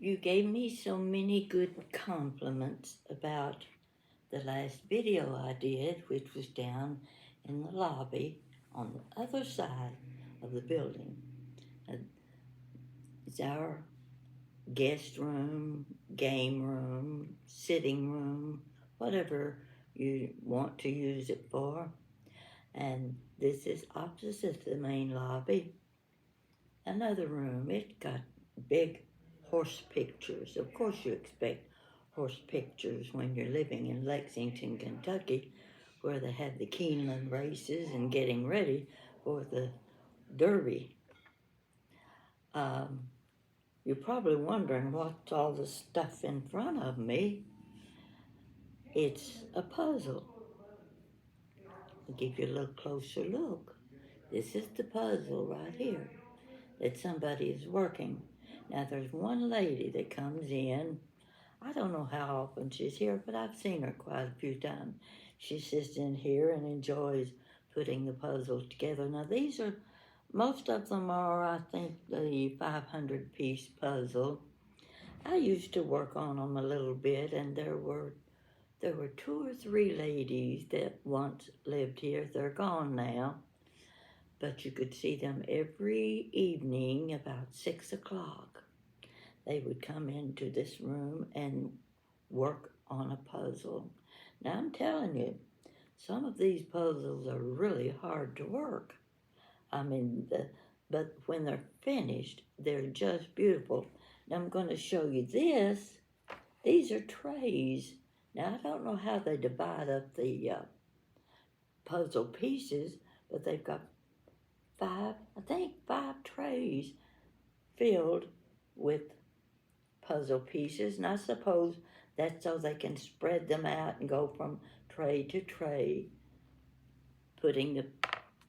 You gave me so many good compliments about the last video I did, which was down in the lobby on the other side of the building. It's our guest room, game room, sitting room, whatever you want to use it for. And this is opposite the main lobby. Another room, it got big horse pictures. Of course you expect horse pictures when you're living in Lexington, Kentucky, where they have the Keeneland races and getting ready for the Derby. You're probably wondering what's all the stuff in front of me. It's a puzzle. I'll give you a little closer look. This is the puzzle right here that somebody is working. Now there's one lady that comes in. I don't know how often she's here, but I've seen her quite a few times. She sits in here and enjoys putting the puzzles together. Now these are, most of them are, I think, the 500-piece puzzle. I used to work on them a little bit, and there were 2 or 3 ladies that once lived here. They're gone now, but you could see them every evening about 6 o'clock. They would come into this room and work on a puzzle. Now I'm telling you, some of these puzzles are really hard to work. I mean, but when they're finished, they're just beautiful. Now I'm going to show you this. These are trays. Now I don't know how they divide up the puzzle pieces, but they've got 5 trays filled with puzzle pieces, and I suppose that's so they can spread them out and go from tray to tray, putting the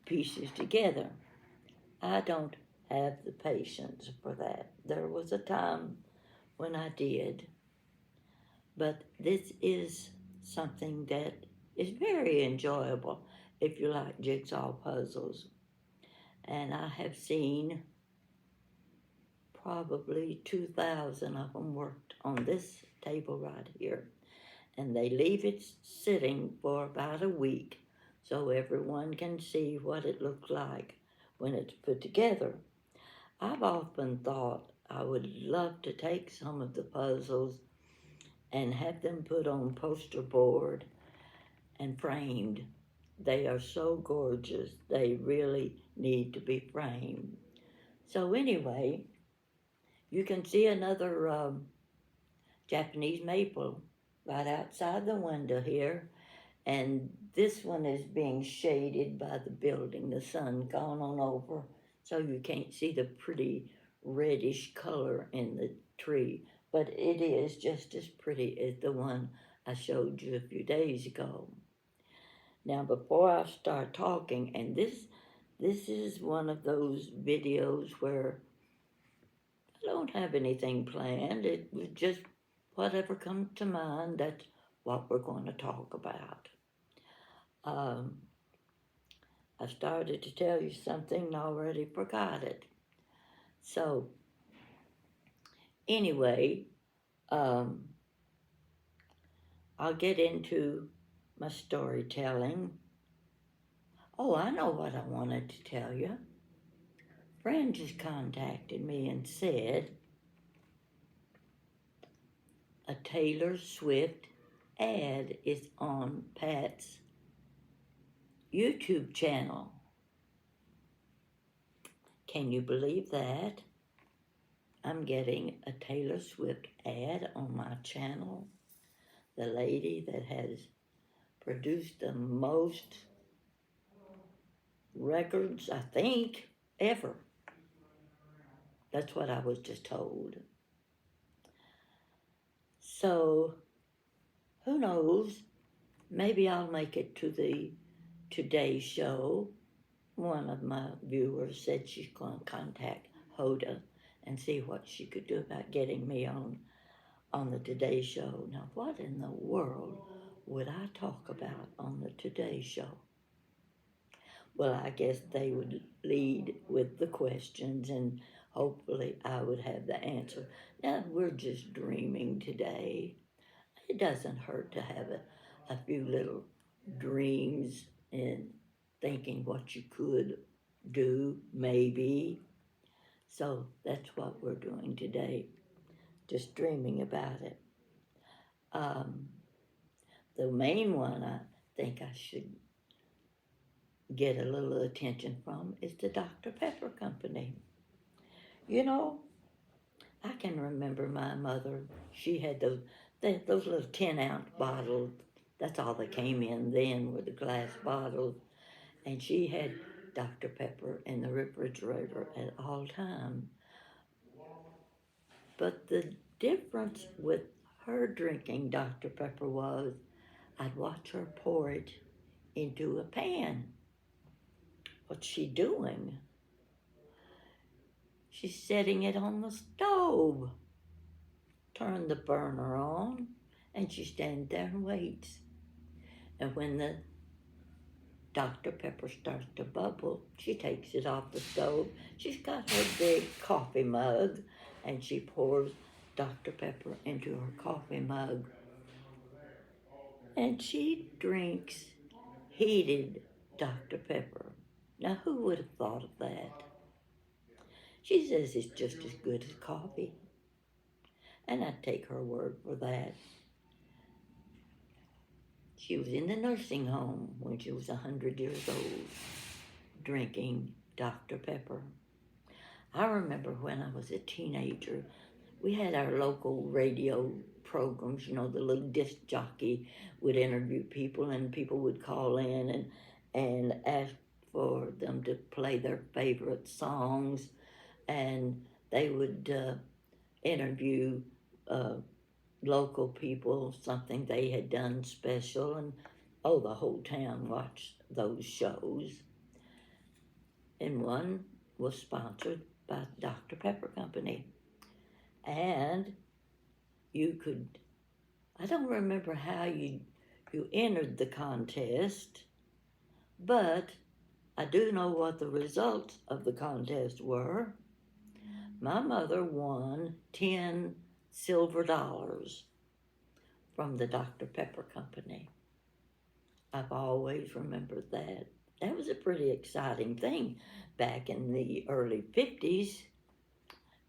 pieces together. I don't have the patience for that. There was a time when I did, but this is something that is very enjoyable if you like jigsaw puzzles. And I have seen probably 2,000 of them worked on this table right here. And they leave it sitting for about a week so everyone can see what it looks like when it's put together. I've often thought I would love to take some of the puzzles and have them put on poster board and framed. They are so gorgeous. They really need to be framed. So anyway, you can see another Japanese maple right outside the window here. And this one is being shaded by the building, the sun gone on over, so you can't see the pretty reddish color in the tree. But it is just as pretty as the one I showed you a few days ago. Now, before I start talking, and this is one of those videos where I don't have anything planned. It was just whatever comes to mind, that's what we're going to talk about. I started to tell you something and already forgot it. So, anyway, I'll get into my storytelling. Oh, I know what I wanted to tell you. A friend just contacted me and said a Taylor Swift ad is on Pat's YouTube channel. Can you believe that? I'm getting a Taylor Swift ad on my channel. The lady that has produced the most records, I think, ever. That's what I was just told. So, who knows? Maybe I'll make it to the Today Show. One of my viewers said she's going to contact Hoda and see what she could do about getting me on the Today Show. Now, what in the world would I talk about on the Today Show? Well, I guess they would lead with the questions, and hopefully I would have the answer. Now, we're just dreaming today. It doesn't hurt to have a few little dreams and thinking what you could do, maybe. So that's what we're doing today, just dreaming about it. Um, the main one I think I should get a little attention from is the Dr. Pepper Company. You know, I can remember my mother. She had those little 10-ounce bottles. That's all that came in then with the glass bottles. And she had Dr. Pepper in the refrigerator at all times. But the difference with her drinking Dr. Pepper was I'd watch her pour it into a pan. What's she doing? She's setting it on the stove. Turn the burner on, and she stands there and waits. And when the Dr. Pepper starts to bubble, she takes it off the stove. She's got her big coffee mug, and she pours Dr. Pepper into her coffee mug. And she drinks heated Dr. Pepper. Now, who would have thought of that? She says it's just as good as coffee. And I'd take her word for that. She was in the nursing home when she was 100 years old, drinking Dr. Pepper. I remember when I was a teenager, we had our local radio programs, you know, the little disc jockey would interview people and people would call in and ask for them to play their favorite songs, and they would interview local people, something they had done special, and the whole town watched those shows. And one was sponsored by Dr. Pepper Company. And you could, I don't remember how you entered the contest, but I do know what the results of the contest were. My mother won 10 silver dollars from the Dr. Pepper Company. I've always remembered that. That was a pretty exciting thing back in the early 50s.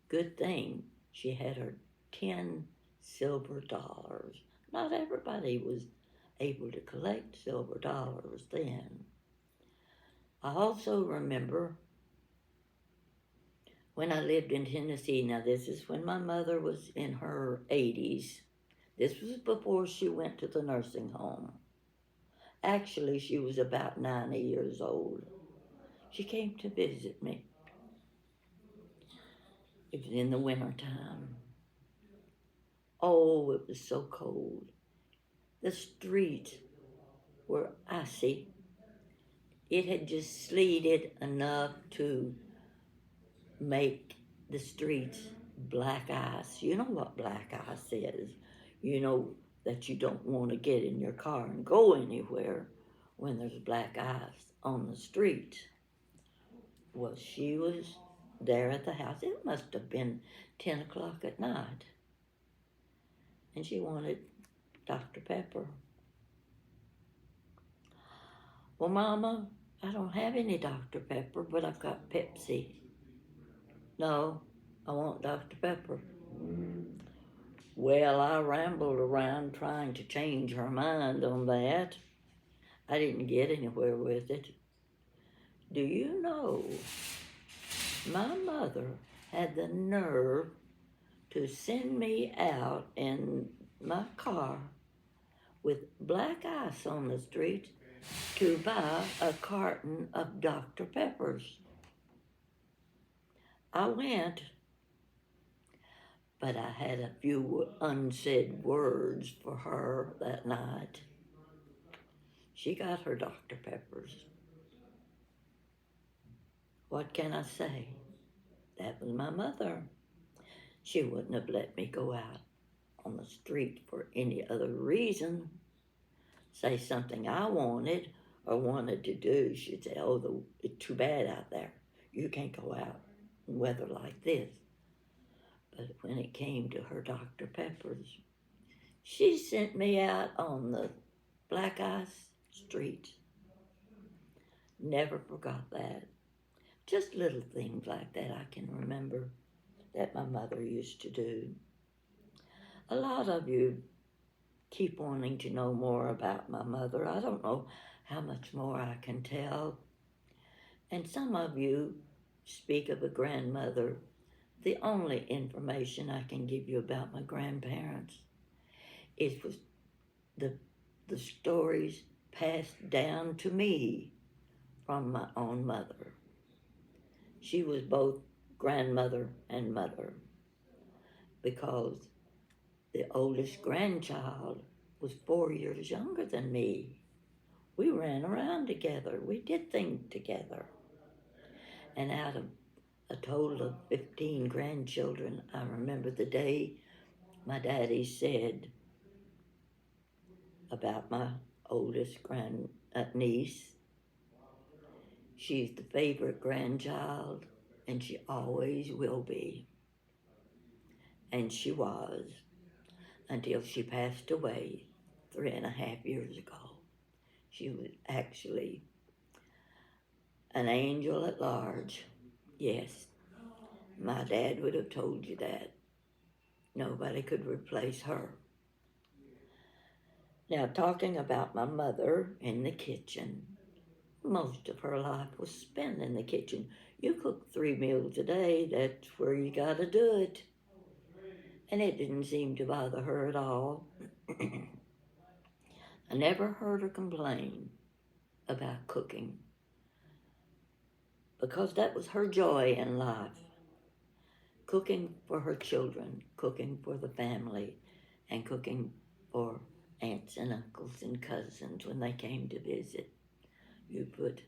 Good thing she had her 10 silver dollars. Not everybody was able to collect silver dollars then. I also remember when I lived in Tennessee. Now, this is when my mother was in her 80s. This was before she went to the nursing home. Actually, she was about 90 years old. She came to visit me. It was in the wintertime. Oh, it was so cold. The streets were icy. It had just sleeted enough to make the streets black ice. You know what black ice is. You know that you don't want to get in your car and go anywhere when there's black ice on the street. Well, she was there at the house. It must have been 10 o'clock at night. And she wanted Dr. Pepper. Well, Mama, I don't have any Dr. Pepper, but I've got Pepsi. No, I want Dr. Pepper. Well, I rambled around trying to change her mind on that. I didn't get anywhere with it. Do you know, my mother had the nerve to send me out in my car with black ice on the street to buy a carton of Dr. Peppers. I went, but I had a few unsaid words for her that night. She got her Dr. Peppers. What can I say? That was my mother. She wouldn't have let me go out on the street for any other reason. Say something I wanted or wanted to do. She'd say, it's too bad out there. You can't go out. weather like this. But when it came to her Dr. Peppers, she sent me out on the black ice streets. Never forgot that. Just little things like that I can remember that my mother used to do. A lot of you keep wanting to know more about my mother. I don't know how much more I can tell. And some of you speak of a grandmother. The only information I can give you about my grandparents is the, the stories passed down to me from my own mother. She was both grandmother and mother because the oldest grandchild was 4 years younger than me. We ran around together. We did things together. And out of a total of 15 grandchildren, I remember the day my daddy said about my oldest niece, she's the favorite grandchild, and she always will be. And she was, until she passed away 3.5 years ago. She was actually an angel at large. Yes, my dad would have told you that. Nobody could replace her. Now, talking about my mother in the kitchen, most of her life was spent in the kitchen. You cook 3 meals a day, that's where you gotta do it. And it didn't seem to bother her at all. I never heard her complain about cooking because that was her joy in life. Cooking for her children, cooking for the family, and cooking for aunts and uncles and cousins when they came to visit. You put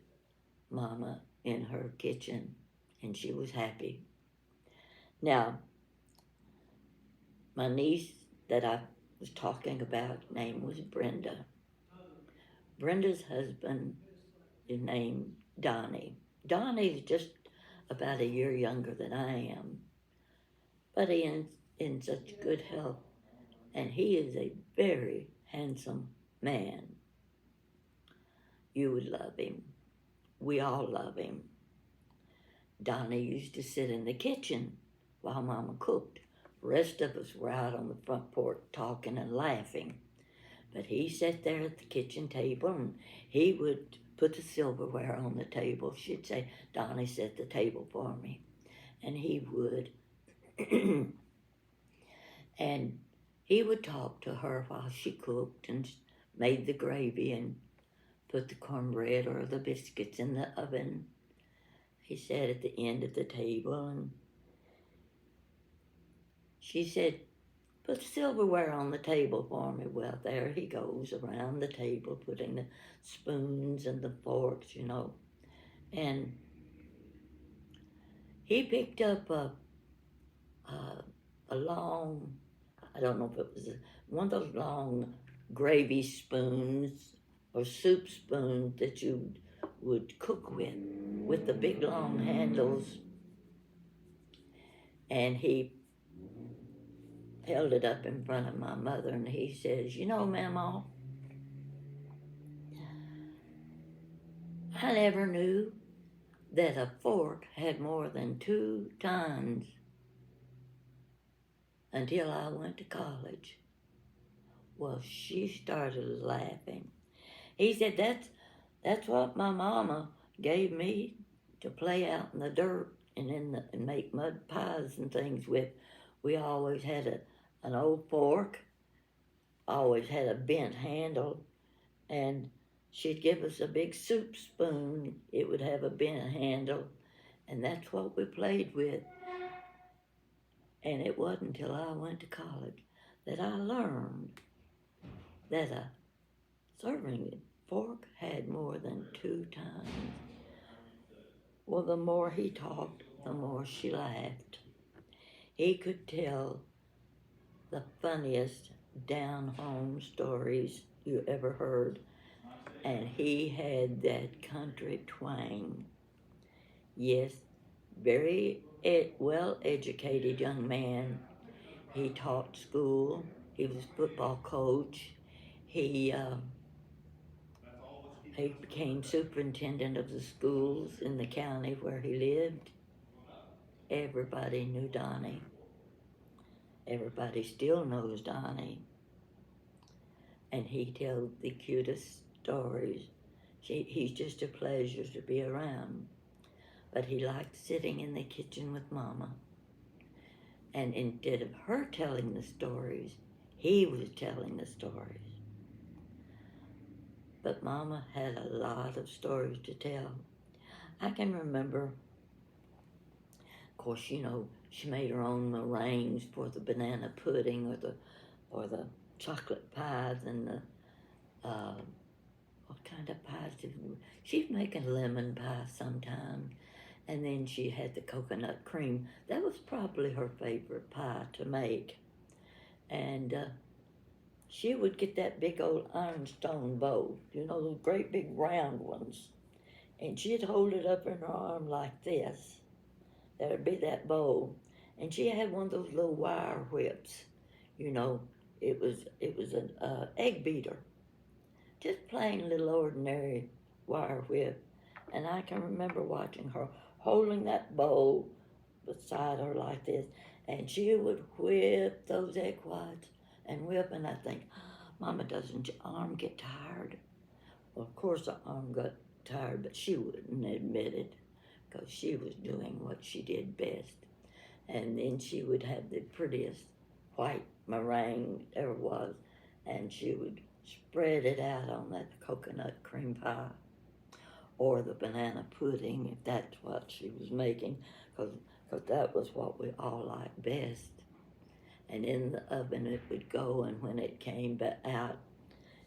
Mama in her kitchen and she was happy. Now, my niece that I was talking about, name was Brenda. Brenda's husband is named Donnie. Donnie's just about a year younger than I am, but he is in such good health, and he is a very handsome man. You would love him. We all love him. Donnie used to sit in the kitchen while Mama cooked. The rest of us were out on the front porch talking and laughing. But he sat there at the kitchen table and he would put the silverware on the table. She'd say, Donnie, set the table for me. And he would. And he would talk to her while she cooked and made the gravy and put the cornbread or the biscuits in the oven. He sat at the end of the table and she said, put the silverware on the table for me. Well, there he goes around the table putting the spoons and the forks, And he picked up a long, I don't know if it was one of those long gravy spoons or soup spoons that you would cook with the big long handles. And he held it up in front of my mother and he says, Mama, I never knew that a fork had more than 2 tines until I went to college. Well, she started laughing. He said, that's what my mama gave me to play out in the dirt and make mud pies and things with. We always had an old fork, always had a bent handle, and she'd give us a big soup spoon. It would have a bent handle, and that's what we played with. And it wasn't until I went to college that I learned that a serving fork had more than 2 tines. Well, the more he talked, the more she laughed. He could tell the funniest down-home stories you ever heard, and he had that country twang. Yes, very well-educated young man. He taught school. He was a football coach. He he became superintendent of the schools in the county where he lived. Everybody knew Donnie. Everybody still knows Donnie. And he tells the cutest stories. He's just a pleasure to be around. But he liked sitting in the kitchen with Mama. And instead of her telling the stories, he was telling the stories. But Mama had a lot of stories to tell. I can remember, of course, she made her own meringues for the banana pudding or the chocolate pies and the what kind of pies she'd make a lemon pie sometimes, and then she had the coconut cream. That was probably her favorite pie to make. And she would get that big old ironstone bowl, those great big round ones, and she'd hold it up in her arm like this. There'd be that bowl, and she had one of those little wire whips. It was an egg beater, just plain little ordinary wire whip. And I can remember watching her holding that bowl beside her like this, and she would whip those egg whites and whip, and I think, Mama, doesn't your arm get tired? Well, of course her arm got tired, but she wouldn't admit it because she was doing what she did best. And then she would have the prettiest white meringue there was, and she would spread it out on that coconut cream pie or the banana pudding, if that's what she was making, because that was what we all liked best. And in the oven it would go, and when it came out,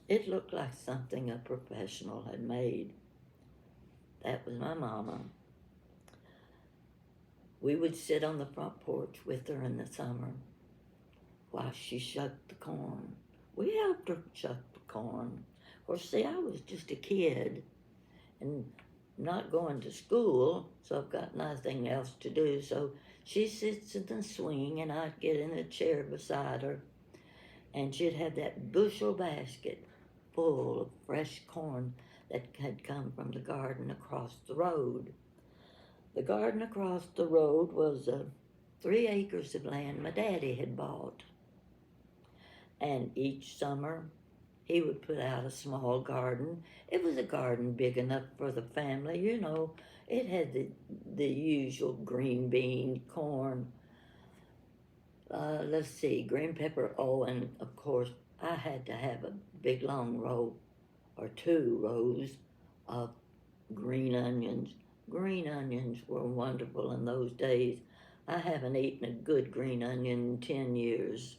it looked like something a professional had made. That was my Mama. We would sit on the front porch with her in the summer while she shucked the corn. We helped her shuck the corn. Of course, see, I was just a kid and not going to school, so I've got nothing else to do. So she sits in the swing, and I'd get in a chair beside her, and she'd have that bushel basket full of fresh corn that had come from the garden across the road. The garden across the road was 3 acres of land my daddy had bought. And each summer, he would put out a small garden. It was a garden big enough for the family, It had the usual green bean, corn, green pepper. Oh, and of course, I had to have a big long row or 2 rows of green onions. Green onions were wonderful in those days. I haven't eaten a good green onion in 10 years,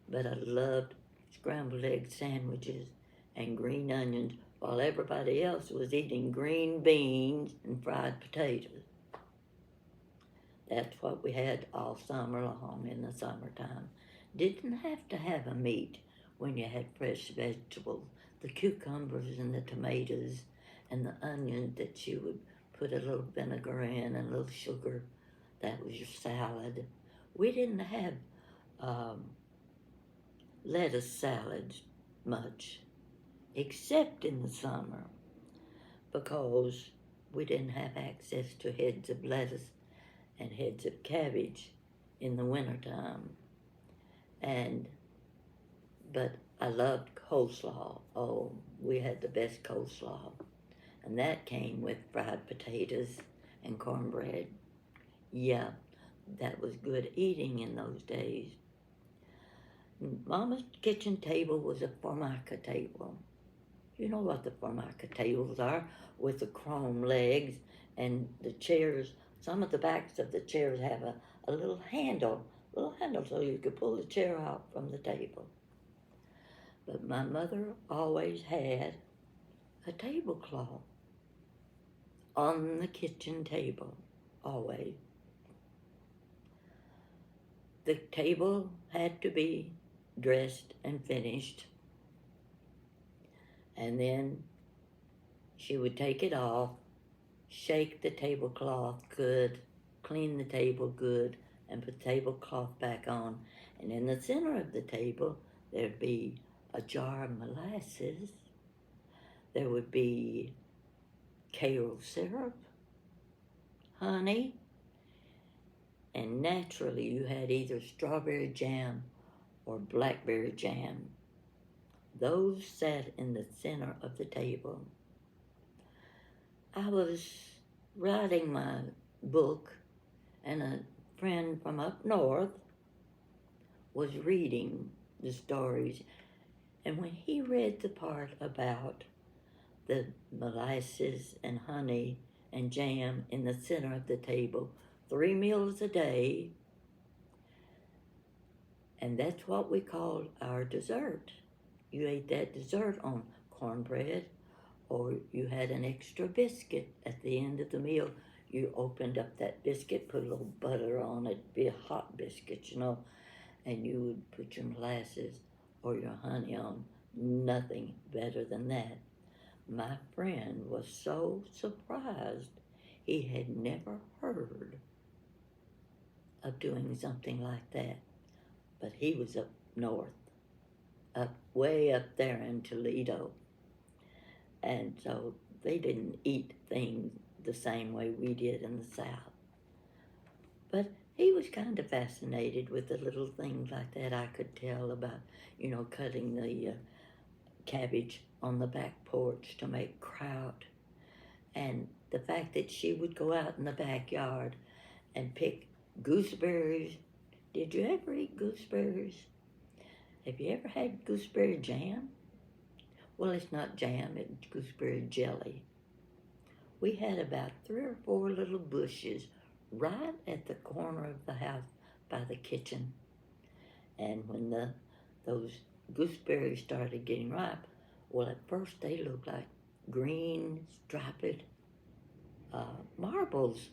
but I loved scrambled egg sandwiches and green onions while everybody else was eating green beans and fried potatoes. That's what we had all summer long in the summertime. Didn't have to have a meat when you had fresh vegetables, the cucumbers and the tomatoes and the onions that you would put a little vinegar in and a little sugar. That was your salad. We didn't have lettuce salads much, except in the summer, because we didn't have access to heads of lettuce and heads of cabbage in the wintertime. But I loved coleslaw. Oh, we had the best coleslaw. And that came with fried potatoes and cornbread. Yeah, that was good eating in those days. Mama's kitchen table was a formica table. You know what the formica tables are, with the chrome legs and the chairs. Some of the backs of the chairs have a little handle so you could pull the chair out from the table. But my mother always had a tablecloth on the kitchen table, always. The table had to be dressed and finished, and then she would take it off, shake the tablecloth good, clean the table good, and put the tablecloth back on. And in the center of the table, there'd be a jar of molasses. There would be Kale syrup, honey, and naturally you had either strawberry jam or blackberry jam. Those sat in the center of the table. I was writing my book, and a friend from up north was reading the stories. And when he read the part about the molasses and honey and jam in the center of the table, 3 meals a day, and that's what we called our dessert. You ate that dessert on cornbread, or you had an extra biscuit at the end of the meal. You opened up that biscuit, put a little butter on it, be a hot biscuit, and you would put your molasses or your honey on. Nothing better than that. My friend was so surprised. He had never heard of doing something like that. But he was up north, way up there in Toledo. And so they didn't eat things the same way we did in the South. But he was kind of fascinated with the little things like that. I could tell about, cutting the cabbage on the back porch to make kraut. And the fact that she would go out in the backyard and pick gooseberries. Did you ever eat gooseberries? Have you ever had gooseberry jam? Well, it's not jam, it's gooseberry jelly. We had about 3 or 4 little bushes right at the corner of the house by the kitchen. And when those gooseberries started getting ripe, well, at first they looked like green, striped marbles.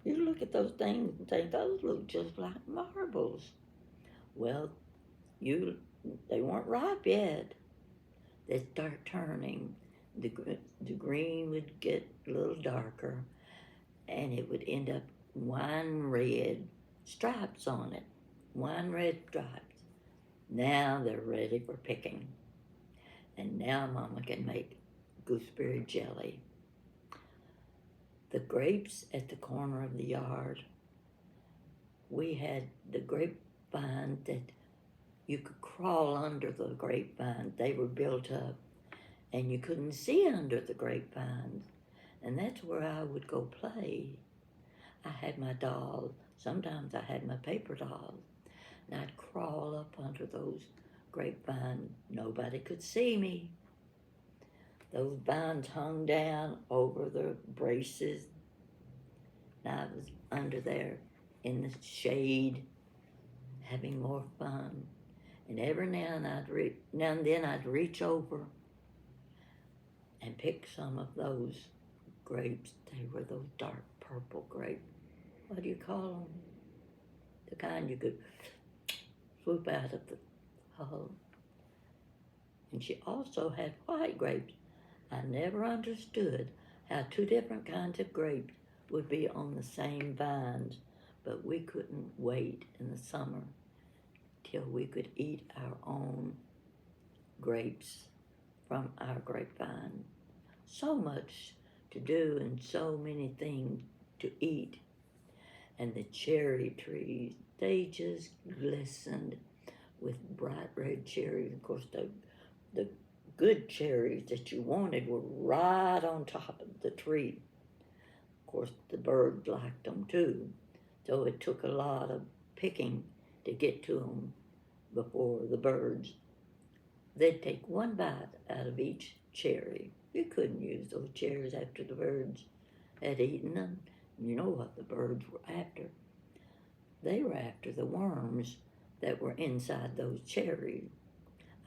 You look at those things and think, those look just like marbles. Well, they weren't ripe yet. They'd start turning. The green would get a little darker, and it would end up wine red stripes on it. Wine red stripes. Now they're ready for picking. And now Mama can make gooseberry jelly. The grapes at the corner of the yard, we had the grapevine that you could crawl under the grapevine. They were built up, and you couldn't see under the grapevines. And that's where I would go play. I had my dolls. Sometimes I had my paper dolls. And I'd crawl up under those grapevines. Nobody could see me. Those vines hung down over the braces. And I was under there in the shade, having more fun. And every now and then I'd reach over and pick some of those grapes. They were those dark purple grapes. What do you call them? The kind you could swoop out of the hull. And she also had white grapes. I never understood how 2 different kinds of grapes would be on the same vines, but we couldn't wait in the summer till we could eat our own grapes from our grapevine. So much to do and so many things to eat. And the cherry trees, they just glistened with bright red cherries. Of course, the good cherries that you wanted were right on top of the tree. Of course, the birds liked them too, so it took a lot of picking to get to them before the birds. They'd take 1 bite out of each cherry. You couldn't use those cherries after the birds had eaten them. You know what the birds were after. They were after the worms that were inside those cherries.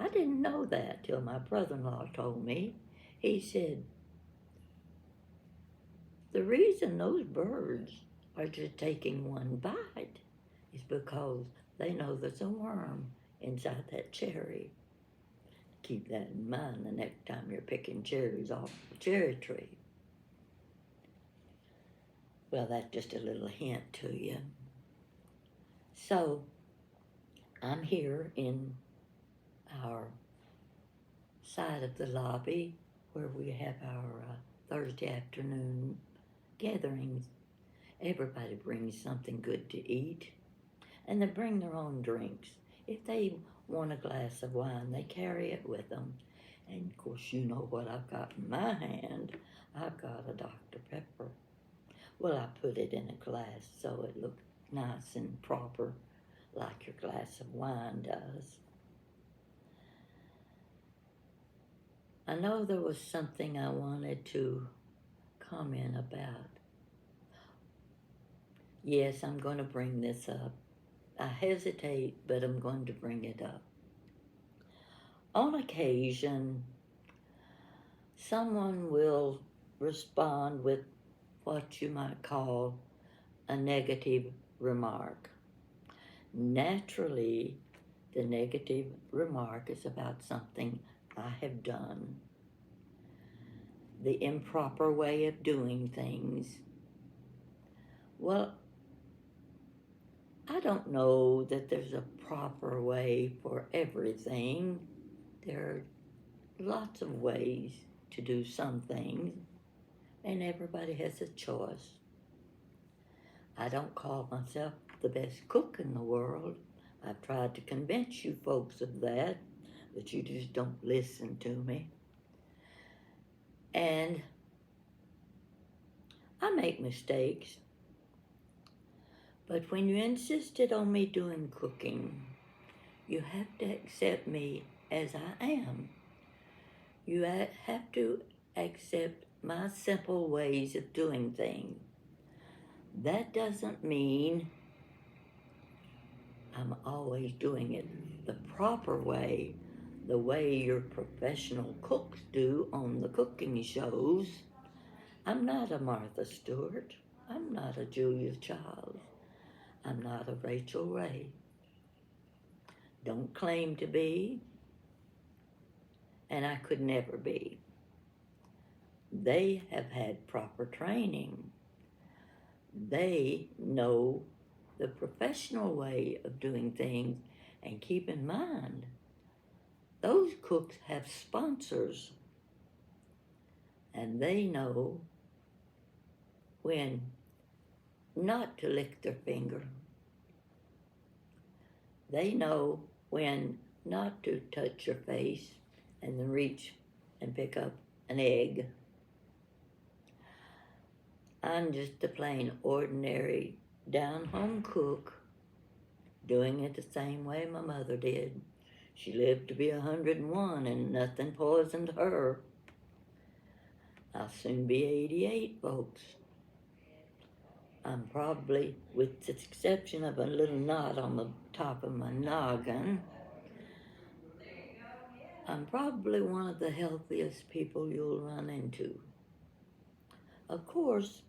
I didn't know that till my brother-in-law told me. He said, the reason those birds are just taking 1 bite is because they know there's a worm inside that cherry. Keep that in mind the next time you're picking cherries off the cherry tree. Well, that's just a little hint to you. So, I'm here in our side of the lobby where we have our Thursday afternoon gatherings. Everybody brings something good to eat, and they bring their own drinks. If they want a glass of wine, they carry it with them. And of course, you know what I've got in my hand. I've got a Dr. Pepper. Well, I put it in a glass so it looked nice and proper, like your glass of wine does. I know there was something I wanted to comment about. Yes, I'm going to bring this up. I hesitate, but I'm going to bring it up. On occasion, someone will respond with what you might call a negative remark. Naturally, the negative remark is about something I have done, the improper way of doing things. Well, I don't know that there's a proper way for everything. There are lots of ways to do some things, and everybody has a choice. I don't call myself the best cook in the world. I've tried to convince you folks of that, but you just don't listen to me. And I make mistakes. But when you insisted on me doing cooking, you have to accept me as I am. You have to accept my simple ways of doing things. That doesn't mean I'm always doing it the proper way, the way your professional cooks do on the cooking shows. I'm not a Martha Stewart. I'm not a Julia Childs. I'm not a Rachel Ray. Don't claim to be, and I could never be. They have had proper training. They know the professional way of doing things, and keep in mind, those cooks have sponsors, and they know when not to lick their finger. They know when not to touch your face and then reach and pick up an egg. I'm just a plain ordinary down-home cook doing it the same way my mother did. She lived to be 101 and nothing poisoned her. I'll soon be 88, folks. I'm probably, with the exception of a little knot on the top of my noggin, I'm probably one of the healthiest people you'll run into. Of course,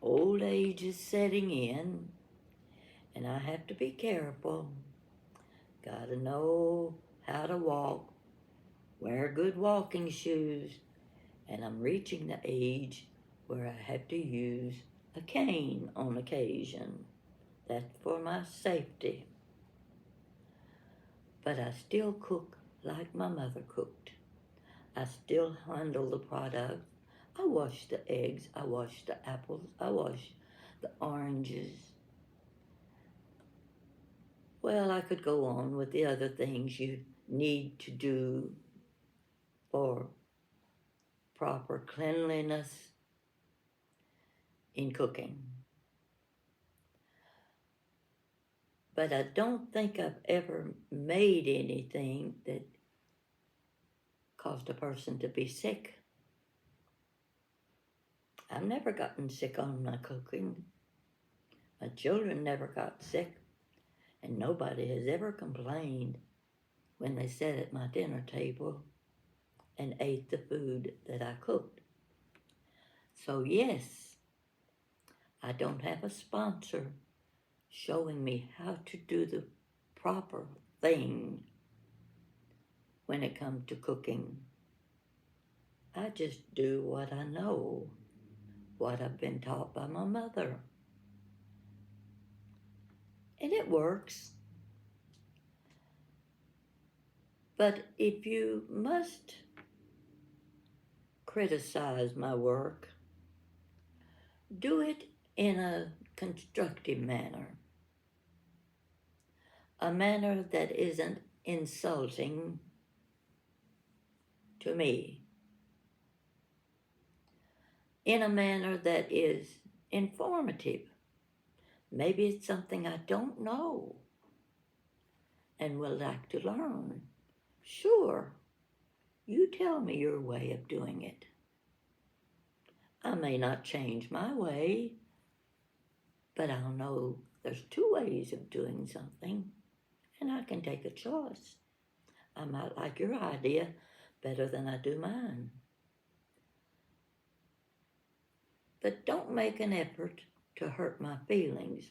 old age is setting in, and I have to be careful. Gotta know how to walk, wear good walking shoes, and I'm reaching the age where I have to use a cane on occasion. That's for my safety. But I still cook like my mother cooked. I still handle the product. I wash the eggs, I wash the apples, I wash the oranges. Well, I could go on with the other things you need to do for proper cleanliness in cooking. But I don't think I've ever made anything that caused a person to be sick. I've never gotten sick on my cooking. My children never got sick, and nobody has ever complained when they sat at my dinner table and ate the food that I cooked. So yes, I don't have a sponsor showing me how to do the proper thing when it comes to cooking. I just do what I know. what I've been taught by my mother. And it works. But if you must criticize my work, do it in a constructive manner, a manner that isn't insulting to me, in a manner that is informative. Maybe it's something I don't know and would like to learn. Sure, you tell me your way of doing it. I may not change my way, but I'll know there's two ways of doing something, and I can take a choice. I might like your idea better than I do mine. But don't make an effort to hurt my feelings.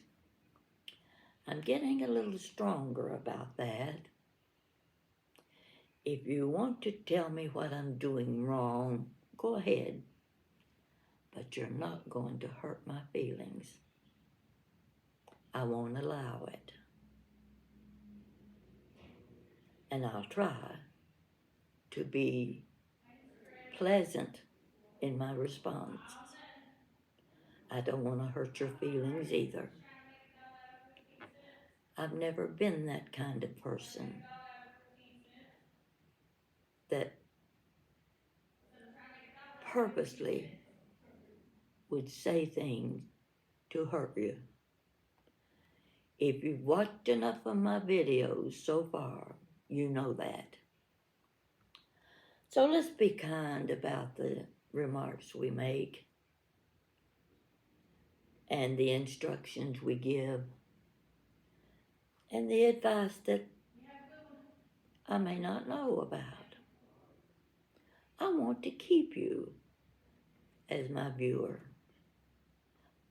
I'm getting a little stronger about that. If you want to tell me what I'm doing wrong, go ahead. But you're not going to hurt my feelings. I won't allow it. And I'll try to be pleasant in my response. I don't want to hurt your feelings either. I've never been that kind of person that purposely would say things to hurt you. If you've watched enough of my videos so far, you know that. So let's be kind about the remarks we make and the instructions we give and the advice that I may not know about. I want to keep you as my viewer.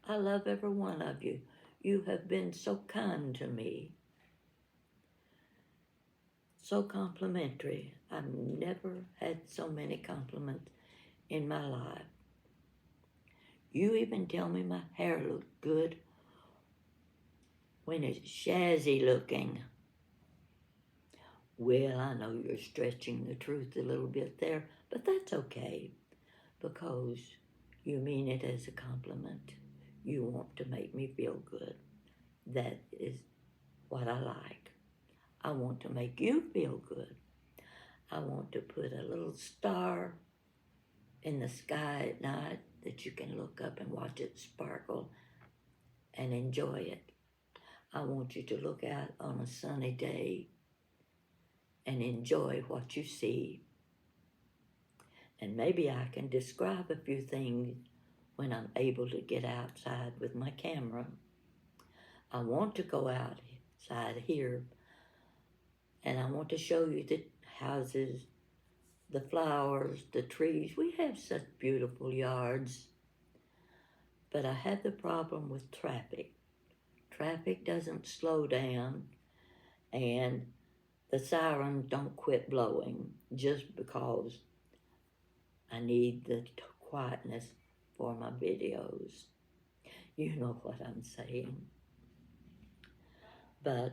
I love every one of you. You have been so kind to me, so complimentary. I've never had so many compliments in my life. You even tell me my hair looks good when it's shazzy looking. Well, I know you're stretching the truth a little bit there, but that's okay because you mean it as a compliment. You want to make me feel good. That is what I like. I want to make you feel good. I want to put a little star in the sky at night that you can look up and watch it sparkle and enjoy it. I want you to look out on a sunny day and enjoy what you see. And maybe I can describe a few things when I'm able to get outside with my camera. I want to go outside here and I want to show you the houses, the flowers, the trees. We have such beautiful yards, but I have the problem with traffic. Traffic doesn't slow down and the sirens don't quit blowing just because I need the quietness for my videos. You know what I'm saying. But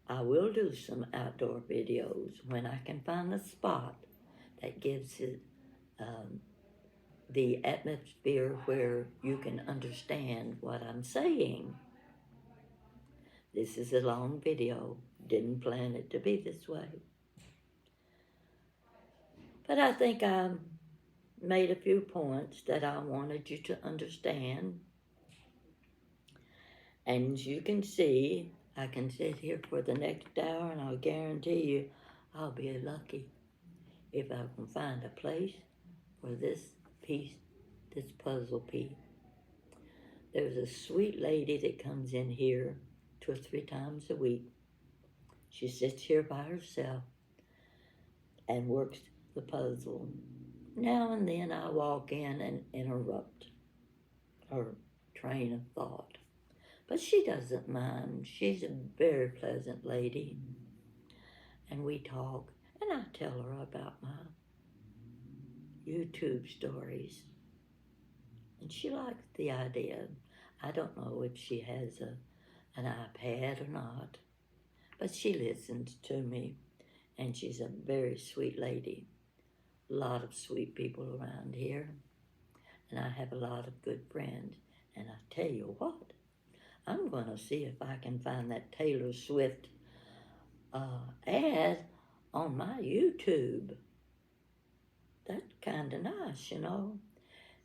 I will do some outdoor videos when I can find a spot that gives it the atmosphere where you can understand what I'm saying. This is a long video. Didn't plan it to be this way. But I think I made a few points that I wanted you to understand. And as you can see, I can sit here for the next hour and I'll guarantee you I'll be lucky if I can find a place for this piece, this puzzle piece. There's a sweet lady that comes in here 2 or 3 times a week. She sits here by herself and works the puzzle. Now and then I walk in and interrupt her train of thought. But she doesn't mind. She's a very pleasant lady. And we talk, and I tell her about my YouTube stories. And she likes the idea. I don't know if she has an iPad or not, but she listens to me, and she's a very sweet lady. A lot of sweet people around here, and I have a lot of good friends. And I tell you what, I'm going to see if I can find that Taylor Swift ad on my YouTube. That's kind of nice, you know.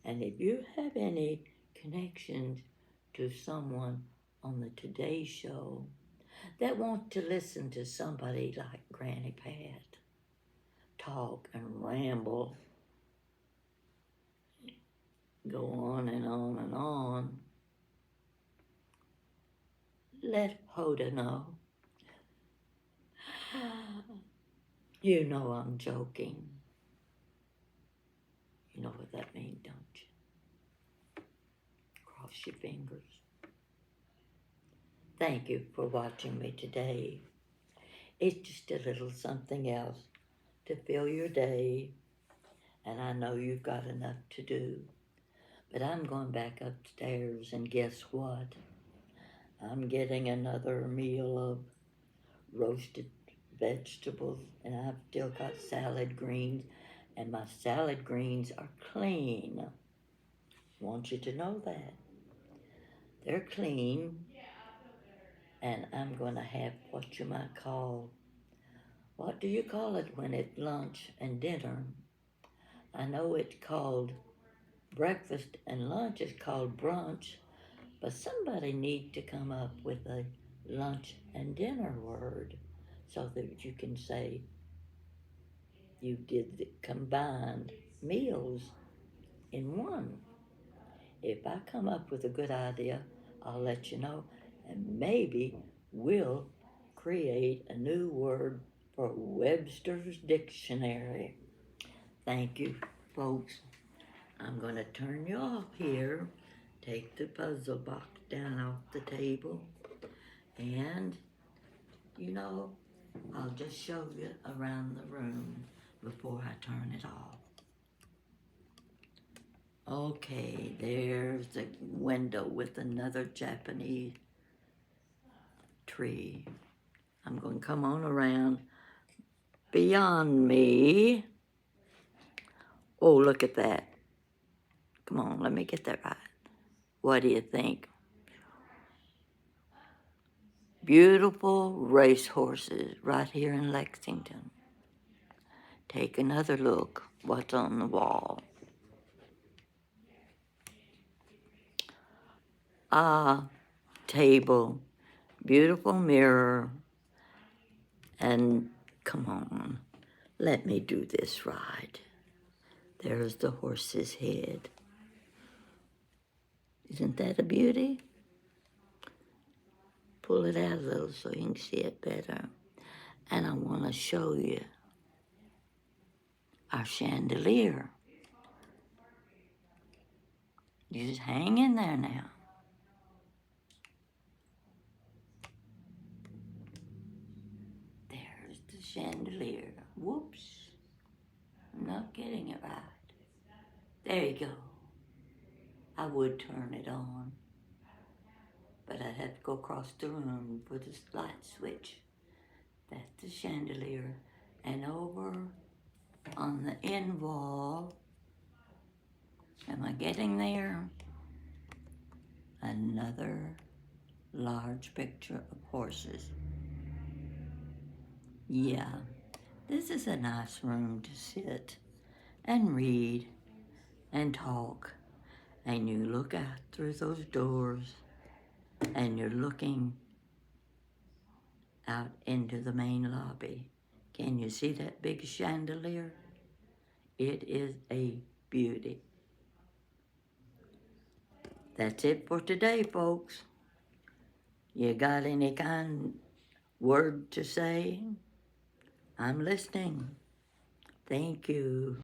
And if you have any connections to someone on the Today Show that want to listen to somebody like Granny Pat talk and ramble, go on and on and on, let Hoda know. You know I'm joking. You know what that means, don't you? Cross your fingers. Thank you for watching me today. It's just a little something else to fill your day, and I know you've got enough to do. But I'm going back upstairs, and guess what? I'm getting another meal of roasted vegetables, and I've still got salad greens, and my salad greens are clean. Want you to know that. They're clean, and I'm going to have what you might call, what do you call it when it's lunch and dinner? I know it's called breakfast and lunch is called brunch, but somebody needs to come up with a lunch and dinner word so that you can say you did the combined meals in one. If I come up with a good idea, I'll let you know, and maybe we'll create a new word for Webster's Dictionary. Thank you, folks. I'm going to turn you off here, take the puzzle box down off the table, and, you know, I'll just show you around the room before I turn it off. Okay, there's the window with another Japanese tree. I'm going to come on around beyond me. Oh, look at that. Come on, let me get that right. What do you think? Beautiful racehorses right here in Lexington. Take another look. What's on the wall? Table. Beautiful mirror. And come on, let me do this right. There's the horse's head. Isn't that a beauty? Pull it out a little so you can see it better. And I want to show you our chandelier. You just hang in there now. There's the chandelier. Whoops. I'm not getting it right. There you go. I would turn it on, but I'd have to go across the room for the light switch. That's the chandelier. And over on the end wall, am I getting there? Another large picture of horses. Yeah, this is a nice room to sit and read and talk. And you look out through those doors and you're looking out into the main lobby. Can you see that big chandelier? It is a beauty. That's it for today, folks. You got any kind word to say? I'm listening. Thank you.